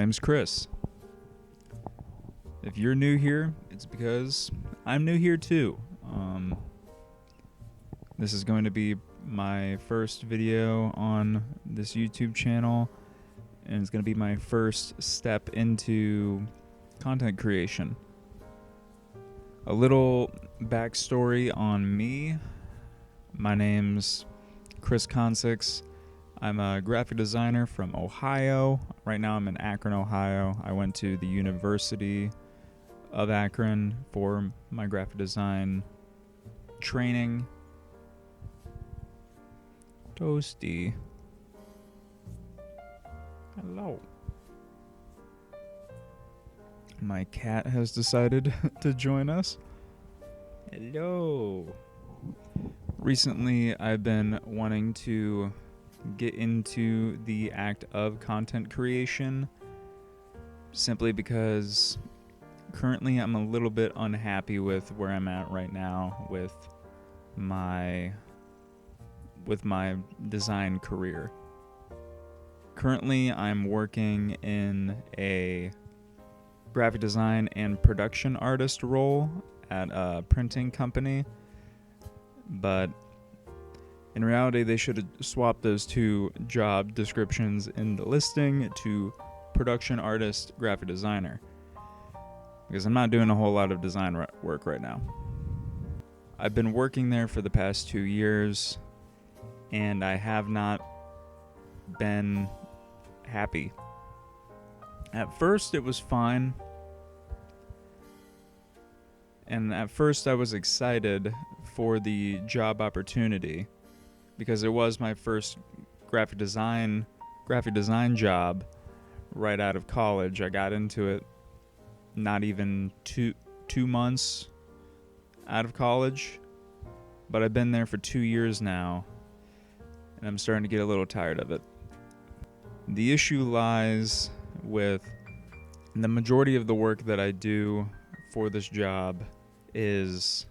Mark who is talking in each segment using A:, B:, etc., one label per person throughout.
A: name's Chris. If you're new here, it's because I'm new here too. This is going to be my first video on this YouTube channel, and it's going to be my first step into content creation. A little backstory on me. My name's Chris Consix. I'm a graphic designer from Ohio. Right now I'm in Akron, Ohio. I went to the University of Akron for my graphic design training. Toasty. Hello. My cat has decided to join us. Hello. Recently, I've been wanting to get into the act of content creation simply because currently I'm a little bit unhappy with where I'm at right now with my design career. Currently, I'm working in a graphic design and production artist role at a printing company, but in reality, they should have swapped those two job descriptions in the listing to production artist, graphic designer, because I'm not doing a whole lot of design work right now. I've been working there for the past 2 years, and I have not been happy. At first, it was fine. And at first, I was excited for the job opportunity because it was my first graphic design job right out of college. I got into it not even two months out of college, but I've been there for 2 years now, and I'm starting to get a little tired of it. The issue lies with the majority of the work that I do for this job is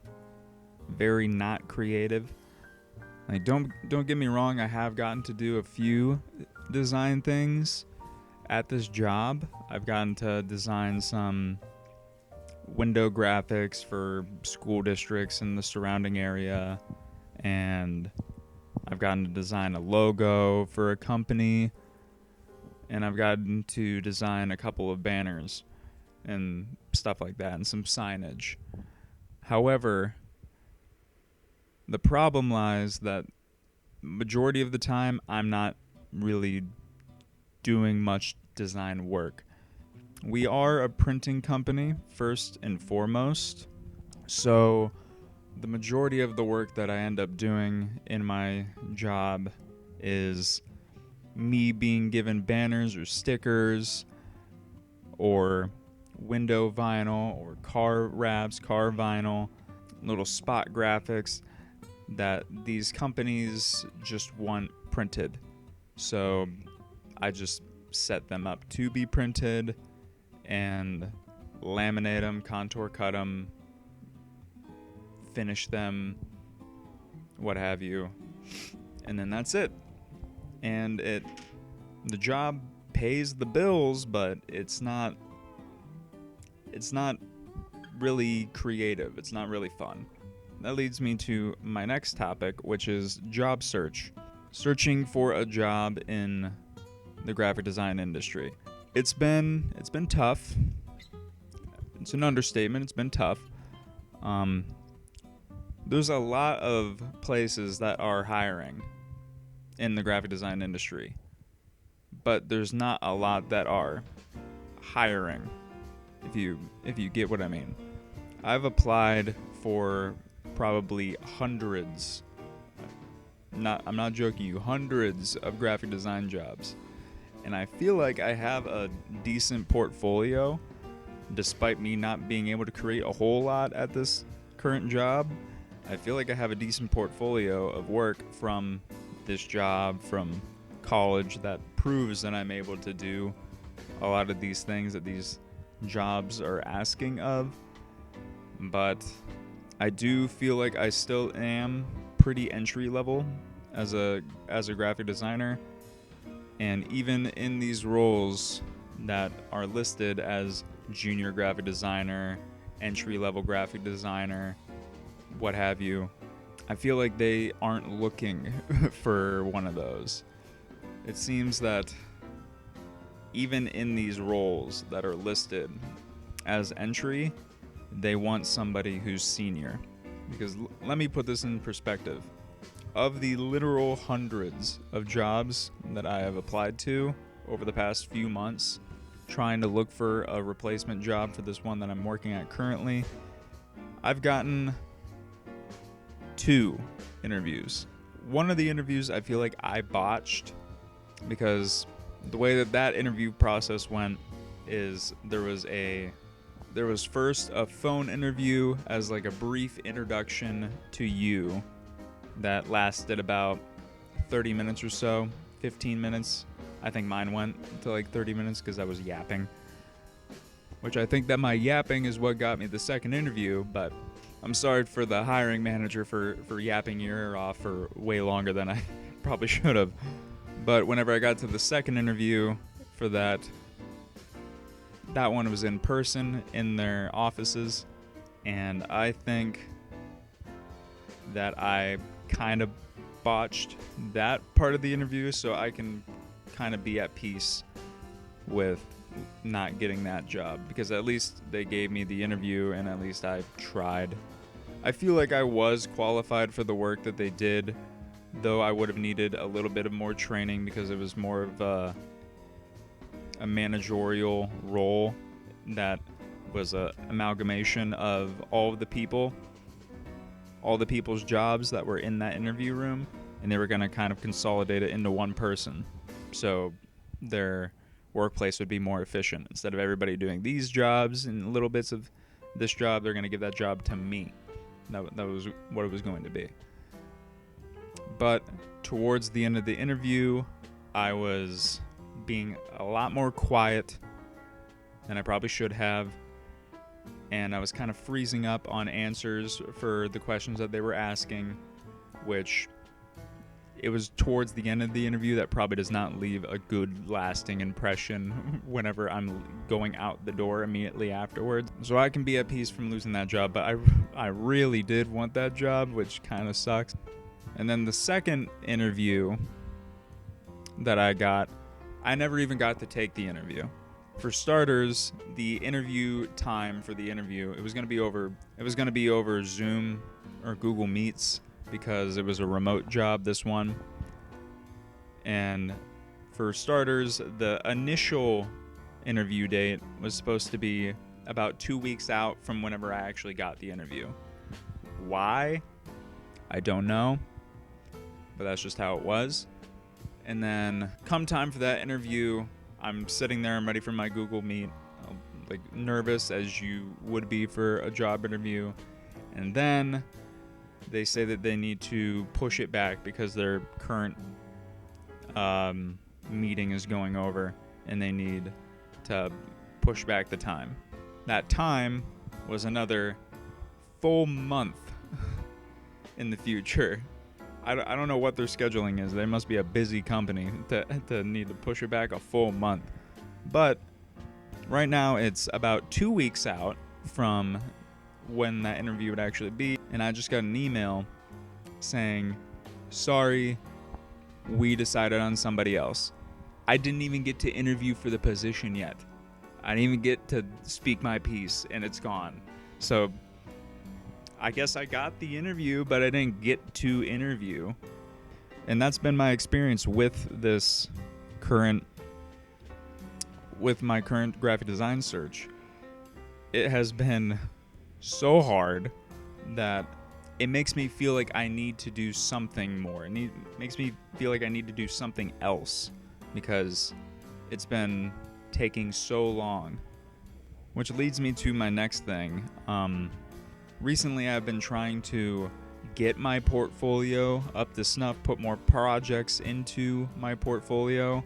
A: very not creative. Like, don't get me wrong, I have gotten to do a few design things at this job. I've gotten to design some window graphics for school districts in the surrounding area, and I've gotten to design a logo for a company, and I've gotten to design a couple of banners and stuff like that, and some signage. However, the problem lies that majority of the time I'm not really doing much design work. We are a printing company, first and foremost, so the majority of the work that I end up doing in my job is me being given banners or stickers or window vinyl or car wraps, car vinyl, little spot graphics that these companies just want printed. So I just set them up to be printed and laminate them, contour cut them, finish them, what have you, and then that's it. And the job pays the bills, but it's not really creative. It's not really fun. That leads me to my next topic, which is job search. Searching for a job in the graphic design industry. It's been tough. It's an understatement. It's been tough. There's a lot of places that are hiring in the graphic design industry, but there's not a lot that are hiring, if you get what I mean. I've applied for probably hundreds, I'm not joking you, hundreds of graphic design jobs, and I feel like I have a decent portfolio despite me not being able to create a whole lot at this current job. I feel like I have a decent portfolio of work from this job, from college, that proves that I'm able to do a lot of these things that these jobs are asking of. But I do feel like I still am pretty entry level as a graphic designer, and even in these roles that are listed as junior graphic designer, entry-level graphic designer, what have you, I feel like they aren't looking for one of those. It seems that even in these roles that are listed as entry, they want somebody who's senior. Because let me put this in perspective. Of the literal hundreds of jobs that I have applied to over the past few months, trying to look for a replacement job for this one that I'm working at currently, I've gotten 2 interviews. One of the interviews I feel like I botched because the way that interview process went is there was first a phone interview as like a brief introduction to you that lasted about 30 minutes or so, 15 minutes. I think mine went to like 30 minutes because I was yapping, which I think that my yapping is what got me the second interview, but I'm sorry for the hiring manager for yapping your ear off for way longer than I probably should have. But whenever I got to the second interview for that one was in person in their offices, and I think that I kind of botched that part of the interview, so I can kind of be at peace with not getting that job, because at least they gave me the interview and at least I tried. I feel like I was qualified for the work that they did, though I would have needed a little bit of more training because it was more of a managerial role that was a amalgamation of all the people's jobs that were in that interview room, and they were going to kind of consolidate it into one person, so their workplace would be more efficient. Instead of everybody doing these jobs and little bits of this job, they're going to give that job to me. That was what it was going to be. But towards the end of the interview, I was being a lot more quiet than I probably should have, and I was kind of freezing up on answers for the questions that they were asking, which it was towards the end of the interview that probably does not leave a good lasting impression whenever I'm going out the door immediately afterwards. So I can be at peace from losing that job, but I really did want that job, which kind of sucks. And then the second interview that I got, I never even got to take the interview. For starters, the interview time for the interview, it was going to be over Zoom or Google Meets, because it was a remote job, this one. And for starters, the initial interview date was supposed to be about 2 weeks out from whenever I actually got the interview. Why? I don't know, but that's just how it was. And then come time for that interview, I'm sitting there, I'm ready for my Google Meet, like nervous as you would be for a job interview. And then they say that they need to push it back because their current meeting is going over and they need to push back the time. That time was another full month in the future. I don't know what their scheduling is. They must be a busy company to need to push it back a full month. But right now it's about 2 weeks out from when that interview would actually be, and I just got an email saying, sorry, we decided on somebody else. I didn't even get to interview for the position yet. I didn't even get to speak my piece, and it's gone. So I guess I got the interview, but I didn't get to interview. And that's been my experience with my current graphic design search. It has been so hard that it makes me feel like I need to do something more. It makes me feel like I need to do something else because it's been taking so long. Which leads me to my next thing. Recently I've been trying to get my portfolio up to snuff, put more projects into my portfolio,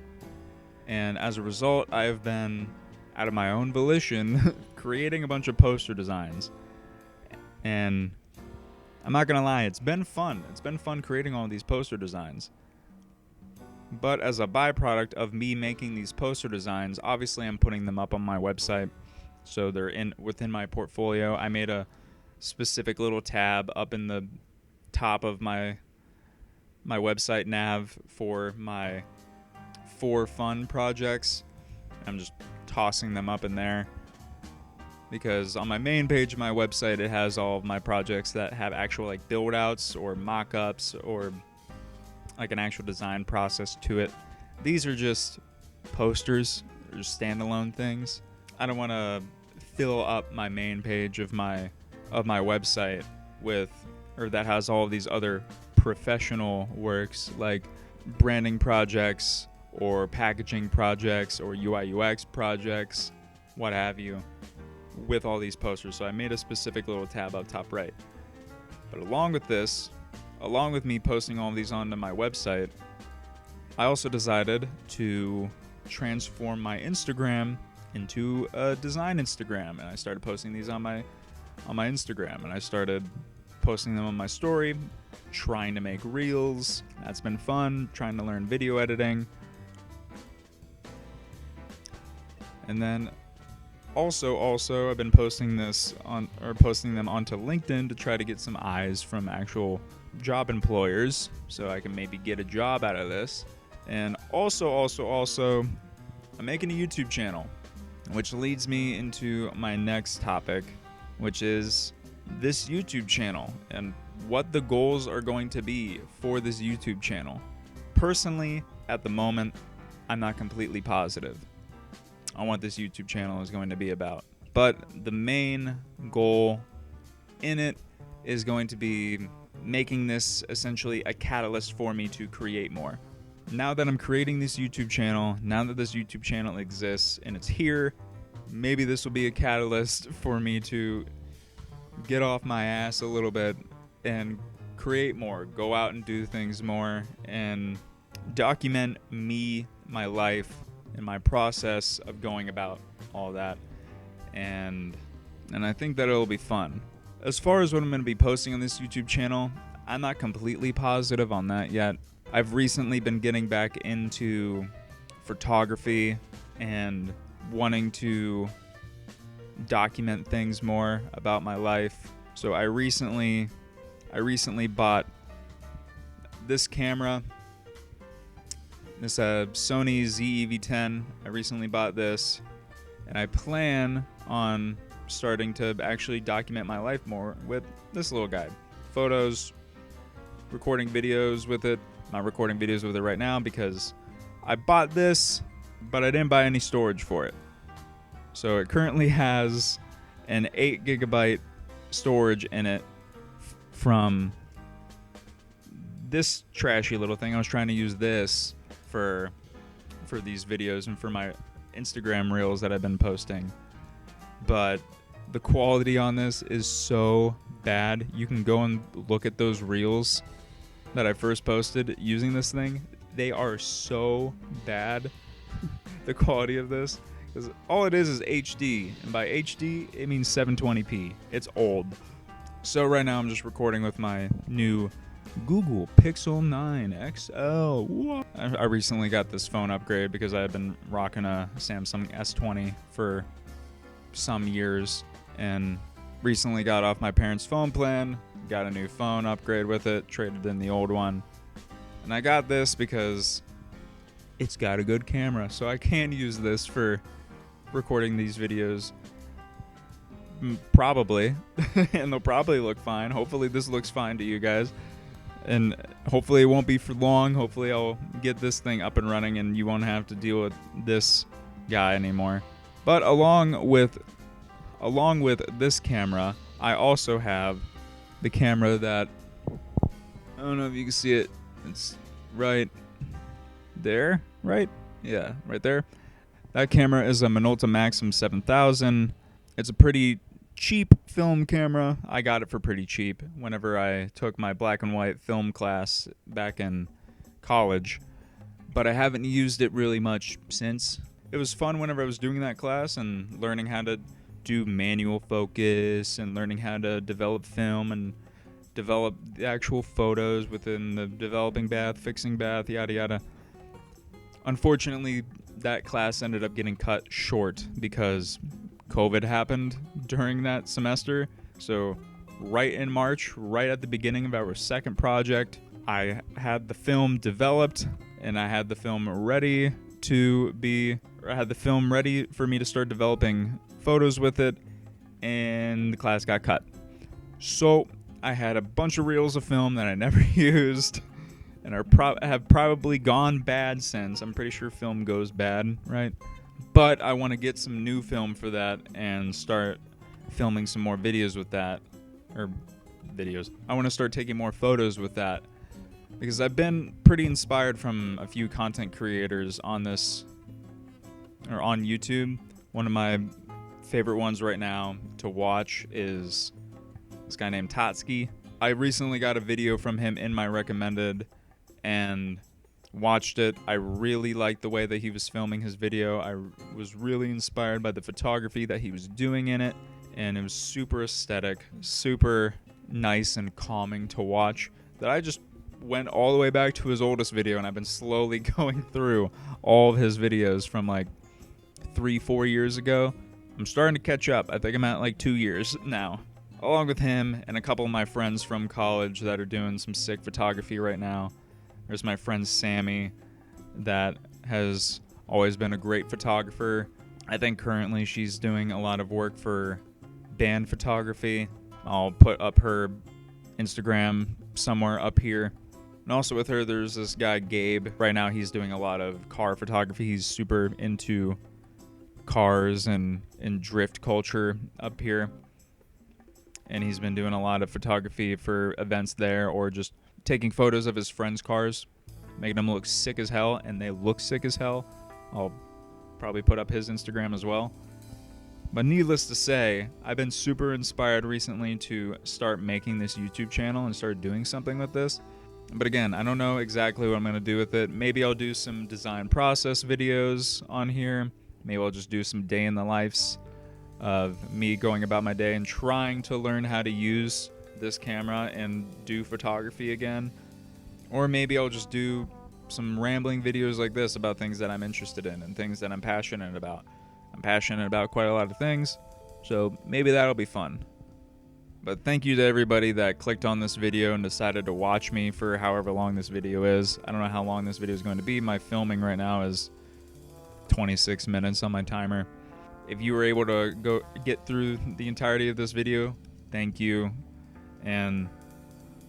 A: and as a result I have been, out of my own volition, creating a bunch of poster designs. And I'm not gonna lie, it's been fun. It's been fun creating all these poster designs. But as a byproduct of me making these poster designs, obviously I'm putting them up on my website, so they're within my portfolio. I made a specific little tab up in the top of my website nav for my 4 fun projects. I'm just tossing them up in there because on my main page of my website it has all of my projects that have actual like build outs or mock-ups or like an actual design process to it. These are just posters or just standalone things. I don't want to fill up my main page of my website with, or that has all of these other professional works like branding projects or packaging projects or UI UX projects, what have you, with all these posters. So I made a specific little tab up top right. But along with me posting all of these onto my website, I also decided to transform my Instagram into a design Instagram, and I started posting these on my Instagram, and I started posting them on my story, trying to make reels. That's been fun, trying to learn video editing. And then also I've been posting them onto LinkedIn to try to get some eyes from actual job employers so I can maybe get a job out of this. And also I'm making a YouTube channel, which leads me into my next topic, which is this YouTube channel and what the goals are going to be for this YouTube channel. Personally, at the moment, I'm not completely positive on what this YouTube channel is going to be about. But the main goal in it is going to be making this essentially a catalyst for me to create more. Now that I'm creating this YouTube channel, now that this YouTube channel exists and it's here, maybe this will be a catalyst for me to get off my ass a little bit and create more, go out and do things more, and document me, my life, and my process of going about all that. And I think that it'll be fun. As far as what I'm going to be posting on this YouTube channel, I'm not completely positive on that yet. I've recently been getting back into photography and wanting to document things more about my life. So I recently bought this camera, this Sony ZEV-10. I recently bought this, and I plan on starting to actually document my life more with this little guy. Photos, recording videos with it. I'm not recording videos with it right now because I bought this, but I didn't buy any storage for it. So it currently has an 8 gigabyte storage in it from this trashy little thing. I was trying to use this for these videos and for my Instagram reels that I've been posting, but the quality on this is so bad. You can go and look at those reels that I first posted using this thing. They are so bad. The quality of this, because all it is HD, and by HD it means 720p. It's old. So right now I'm just recording with my new Google Pixel 9 XL. What? I recently got this phone upgrade because I had been rocking a Samsung S20 for some years, and recently got off my parents' phone plan, got a new phone upgrade with it, traded in the old one. And I got this because it's got a good camera, so I can use this for recording these videos. Probably. And they'll probably look fine. Hopefully this looks fine to you guys. And hopefully it won't be for long. Hopefully I'll get this thing up and running and you won't have to deal with this guy anymore. But along with this camera, I also have the camera that, I don't know if you can see it. It's right there, right? Yeah, right there. That camera is a Minolta Maxxum 7000. It's a pretty cheap film camera. I got it for pretty cheap whenever I took my black and white film class back in college, but I haven't used it really much since. It was fun whenever I was doing that class and learning how to do manual focus and learning how to develop film and develop the actual photos within the developing bath, fixing bath, yada yada. Unfortunately, that class ended up getting cut short because COVID happened during that semester. So right in March, right at the beginning of our second project, I had the film developed and I had the film ready for me to start developing photos with it, and the class got cut. So I had a bunch of reels of film that I never used and have probably gone bad since. I'm pretty sure film goes bad, right? But I want to get some new film for that and start filming some more videos with that. I want to start taking more photos with that because I've been pretty inspired from a few content creators on YouTube. One of my favorite ones right now to watch is this guy named Tatsuki. I recently got a video from him in my recommended and watched it. I really liked the way that he was filming his video. I was really inspired by the photography that he was doing in it, and it was super aesthetic, super nice and calming to watch, that I just went all the way back to his oldest video, and I've been slowly going through all of his videos from like 3-4 years ago. I'm starting to catch up. I think I'm at like 2 years now, along with him and a couple of my friends from college that are doing some sick photography right now. There's my friend Sammy that has always been a great photographer. I think currently she's doing a lot of work for band photography. I'll put up her Instagram somewhere up here. And also with her, there's this guy Gabe. Right now he's doing a lot of car photography. He's super into cars and drift culture up here. And he's been doing a lot of photography for events there, or just taking photos of his friends' cars, making them look sick as hell, and they look sick as hell. I'll probably put up his Instagram as well. But needless to say, I've been super inspired recently to start making this YouTube channel and start doing something with this. But again, I don't know exactly what I'm going to do with it. Maybe I'll do some design process videos on here. Maybe I'll just do some day in the lives of me going about my day and trying to learn how to use this camera and do photography again. Or maybe I'll just do some rambling videos like this about things that I'm interested in and things that I'm passionate about. I'm passionate about quite a lot of things, so maybe that'll be fun. But thank you to everybody that clicked on this video and decided to watch me for however long this video is. I don't know how long this video is going to be. My filming right now is 26 minutes on my timer. If you were able to go get through the entirety of this video, thank you. And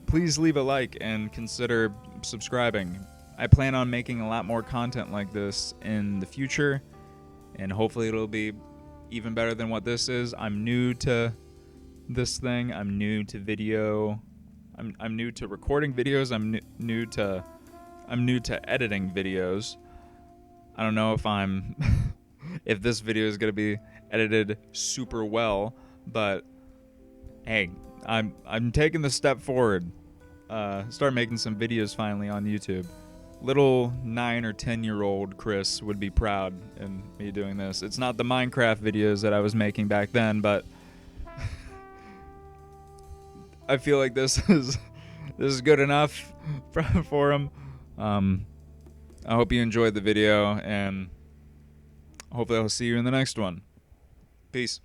A: please leave a like and consider subscribing. I plan on making a lot more content like this in the future, and hopefully it'll be even better than what this is. I'm new to this thing. I'm new to video. I'm new to recording videos. I'm new to editing videos. I don't know if I'm if this video is going to be edited super well, but hey, I'm taking the step forward. Start making some videos finally on YouTube. Little 9 or 10-year-old Chris would be proud in me doing this. It's not the Minecraft videos that I was making back then, but I feel like this is good enough for him. I hope you enjoyed the video, and hopefully I'll see you in the next one. Peace.